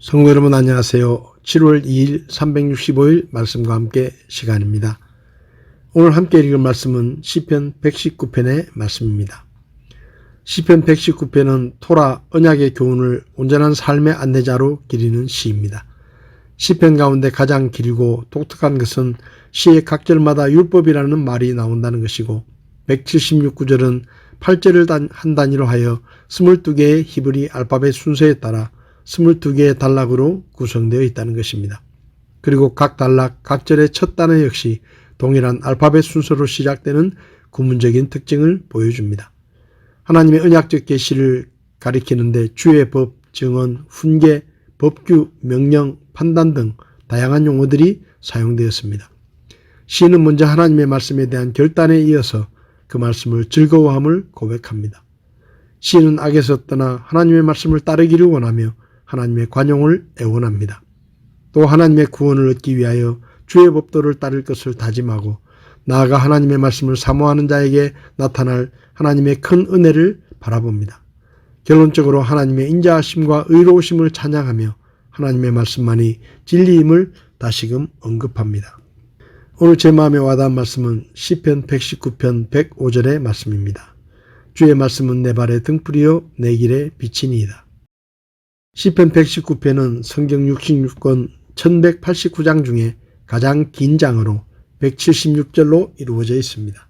성도 여러분 안녕하세요. 7월 2일 365일 말씀과 함께 시간입니다. 오늘 함께 읽을 말씀은 시편 119편의 말씀입니다. 시편 119편은 토라 언약의 교훈을 온전한 삶의 안내자로 기리는 시입니다. 시편 가운데 가장 길고 독특한 것은 시의 각 절마다 율법이라는 말이 나온다는 것이고 176구절은 8절을 한 단위로 하여 22개의 히브리 알파벳 순서에 따라 22개의 단락으로 구성되어 있다는 것입니다. 그리고 각 단락, 각 절의 첫 단어 역시 동일한 알파벳 순서로 시작되는 구문적인 특징을 보여줍니다. 하나님의 언약적 계시를 가리키는데 주의 법, 증언, 훈계, 법규, 명령, 판단 등 다양한 용어들이 사용되었습니다. 시는 먼저 하나님의 말씀에 대한 결단에 이어서 그 말씀을 즐거워함을 고백합니다. 시는 악에서 떠나 하나님의 말씀을 따르기를 원하며 하나님의 관용을 애원합니다. 또 하나님의 구원을 얻기 위하여 주의 법도를 따를 것을 다짐하고 나아가 하나님의 말씀을 사모하는 자에게 나타날 하나님의 큰 은혜를 바라봅니다. 결론적으로 하나님의 인자하심과 의로우심을 찬양하며 하나님의 말씀만이 진리임을 다시금 언급합니다. 오늘 제 마음에 와닿은 말씀은 시편 119편 105절의 말씀입니다. 주의 말씀은 내 발의 등불이요 내 길의 빛이니이다. 시편 119편은 성경 66권 1189장 중에 가장 긴 장으로 176절로 이루어져 있습니다.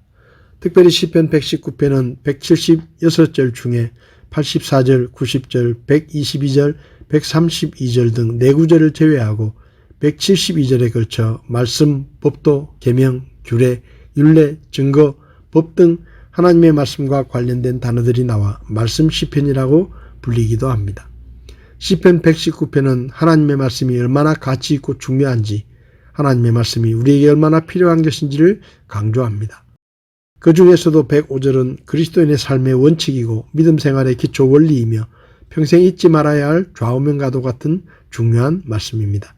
특별히 시편 119편은 176절 중에 84절, 90절, 122절, 132절 등 4구절을 제외하고 172절에 걸쳐 말씀, 법도, 계명, 규례, 율례, 증거, 법 등 하나님의 말씀과 관련된 단어들이 나와 말씀 시편이라고 불리기도 합니다. 시편 119편은 하나님의 말씀이 얼마나 가치 있고 중요한지, 하나님의 말씀이 우리에게 얼마나 필요한 것인지를 강조합니다. 그 중에서도 105절은 그리스도인의 삶의 원칙이고 믿음 생활의 기초 원리이며 평생 잊지 말아야 할 좌우명가도 같은 중요한 말씀입니다.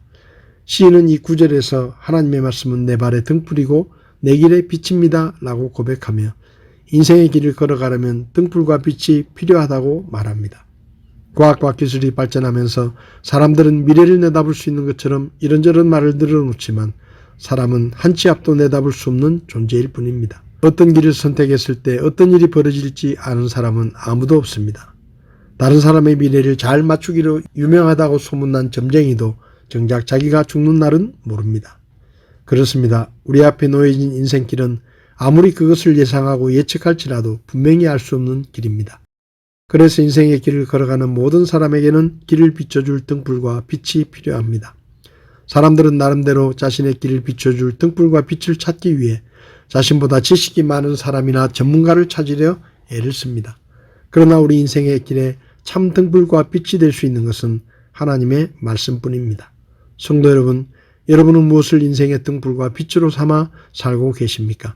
시인은 이 구절에서 하나님의 말씀은 내 발의 등불이고 내 길의 빛입니다 라고 고백하며 인생의 길을 걸어가려면 등불과 빛이 필요하다고 말합니다. 과학과 기술이 발전하면서 사람들은 미래를 내다볼 수 있는 것처럼 이런저런 말을 늘어놓지만 사람은 한 치 앞도 내다볼 수 없는 존재일 뿐입니다. 어떤 길을 선택했을 때 어떤 일이 벌어질지 아는 사람은 아무도 없습니다. 다른 사람의 미래를 잘 맞추기로 유명하다고 소문난 점쟁이도 정작 자기가 죽는 날은 모릅니다. 그렇습니다. 우리 앞에 놓여진 인생길은 아무리 그것을 예상하고 예측할지라도 분명히 알 수 없는 길입니다. 그래서 인생의 길을 걸어가는 모든 사람에게는 길을 비춰줄 등불과 빛이 필요합니다. 사람들은 나름대로 자신의 길을 비춰줄 등불과 빛을 찾기 위해 자신보다 지식이 많은 사람이나 전문가를 찾으려 애를 씁니다. 그러나 우리 인생의 길에 참 등불과 빛이 될 수 있는 것은 하나님의 말씀뿐입니다. 성도 여러분, 여러분은 무엇을 인생의 등불과 빛으로 삼아 살고 계십니까?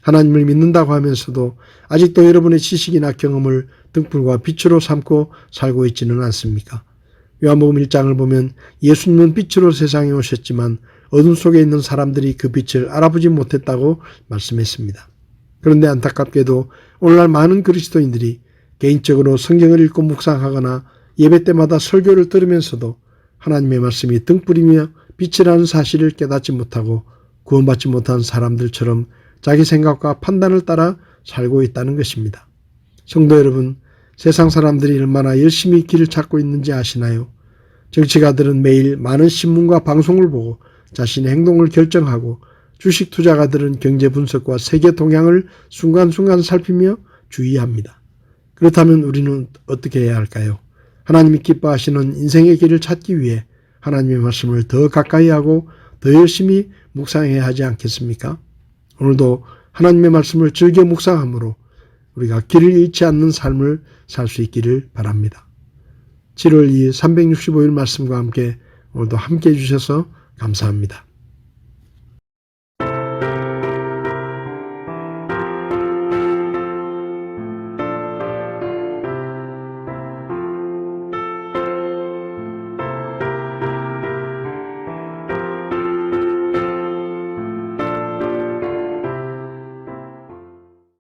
하나님을 믿는다고 하면서도 아직도 여러분의 지식이나 경험을 등불과 빛으로 삼고 살고 있지는 않습니까? 요한복음 1장을 보면 예수님은 빛으로 세상에 오셨지만 어둠 속에 있는 사람들이 그 빛을 알아보지 못했다고 말씀했습니다. 그런데 안타깝게도 오늘날 많은 그리스도인들이 개인적으로 성경을 읽고 묵상하거나 예배 때마다 설교를 들으면서도 하나님의 말씀이 등불이며 빛이라는 사실을 깨닫지 못하고 구원받지 못한 사람들처럼 자기 생각과 판단을 따라 살고 있다는 것입니다. 성도 여러분, 세상 사람들이 얼마나 열심히 길을 찾고 있는지 아시나요? 정치가들은 매일 많은 신문과 방송을 보고 자신의 행동을 결정하고 주식 투자가들은 경제 분석과 세계 동향을 순간순간 살피며 주의합니다. 그렇다면 우리는 어떻게 해야 할까요? 하나님이 기뻐하시는 인생의 길을 찾기 위해 하나님의 말씀을 더 가까이 하고 더 열심히 묵상해야 하지 않겠습니까? 오늘도 하나님의 말씀을 즐겨 묵상함으로 우리가 길을 잃지 않는 삶을 살 수 있기를 바랍니다. 7월 2일 365일 말씀과 함께 오늘도 함께 해주셔서 감사합니다.